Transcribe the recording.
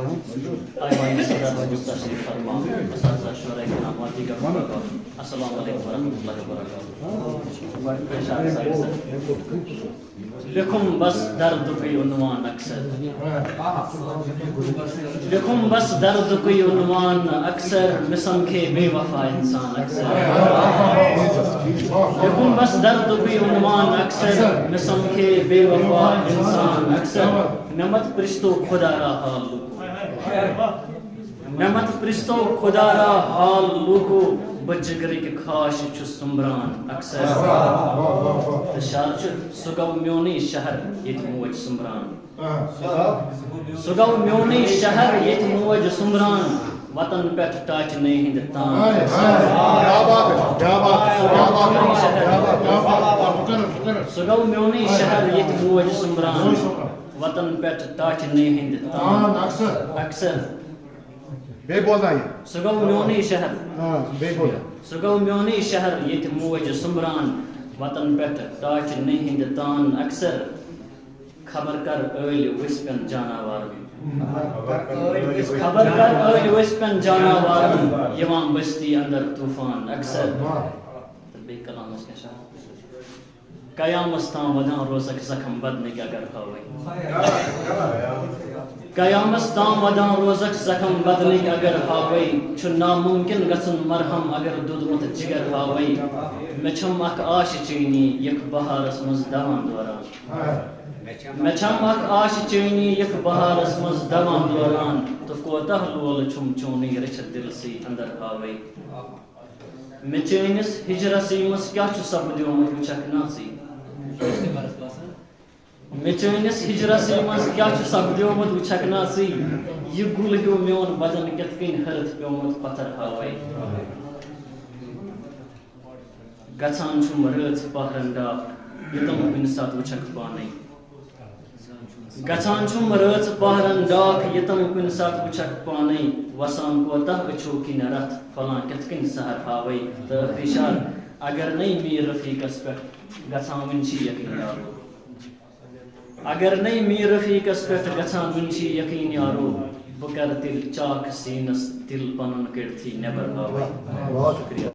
آئمانی صدر تشریف فرما، اساتذہ شورا کرام و دیگر بزرگان، السلام علیکم ورحمۃ اللہ وبرکاتہ. لکھم بس درد کوئی عنوان اکثر، لکھم بس درد کوئی عنوان اکثر، مسم کے بے وفا انسان اکثر. لکھم بس درد کوئی عنوان اکثر، مسم کے بے وفا انسان اکثر. نمت پرستو خدا را حال لوگو، نمت پرستو خدا را حال لوگو، بجگر کے خاش چھ سمبران اکثر. شار سہ گو میونی شہر یت موج سمبران، سہ گو میونی شہر یت موج سمبران، وطن پہ ٹاچنے ہند تان. سہ گو میونی شہر یت موج سمبران، وطن پہ ٹاچنے ہند تان اکثر. سہ گو میونی شہر، سہ گو میونی شہر یت موج سمبران، وطن پہ ٹاچنے ہند تان اکثر. خبر کر ٲلۍ ؤسۍ پٮ۪ن جاناوارن، خبر کر ٲلۍ ؤسۍ پٮ۪ن جاناوارن، یِوان بستی اندر طوفان اکثر. تہٕ بیٚیہِ کلامس کیٛاہ چھُ قیامس تام ودان روزکھ زخم بدنٕکۍ اگر ہاوٕے، قیامس تام ودان روزکھ زخم بدنٕکۍ اگر ہاوٕے. چھُ ناممکن گژھُن مرہم اگر دودمُت جگر ہاوٕے. مےٚ چھم اکھ آشہِ چٲنی یِکھ بہارس منٛز دوان دوران، مےٚ چھم اکھ آشہِ چٲنی یِکھ بہارس منٛز دوان دوران. تہٕ کوتاہ لول چھُم چونٕے رٔچھِتھ دِلسٕے اندر ہاوٕے. مےٚ چٲنِس ہجرسٕے منٛز کیٛاہ چھُ سپدیومُت وٕچھکھ نا ژٕے، مےٚ چٲنِس ہجرسٕے منٛز کیٛاہ چھُ سپدیومُت وٕچھکھ نا ژٕے. یہِ گُل ہیوٗ میون بدن کِتھ کٔنۍ ہرٕتھ پیومُت پتھر ہاوٕے. گژھان چھُم رٲژ پہرن ڈاک یوٚتم کُنہِ ساتہٕ وٕچھکھ پانے، گژھان چھُم رٲژ پہرن ڈاک یوٚتم کُنہِ ساتہٕ وٕچھکھ پانے. وسان کوتاہ أچھو کِنۍ رتھ پھۄلان کِتھ کٔنۍ سہر ہاوٕے. تہٕ ٲخری شار اگر نَے میٖر رفیٖقس پٮ۪ٹھ گژھان وٕنہِ چھِ یقیٖن یارو، اگر نَے میٖر رفیٖقس پٮ۪ٹھ گژھان وٕنہِ چھِ یقیٖن یارو. بہٕ کرٕ تیٚلہِ چاک سیٖنس دِل پنُن کٔڑتھٕے نٮ۪بر ہاوٕے. شُکریہ.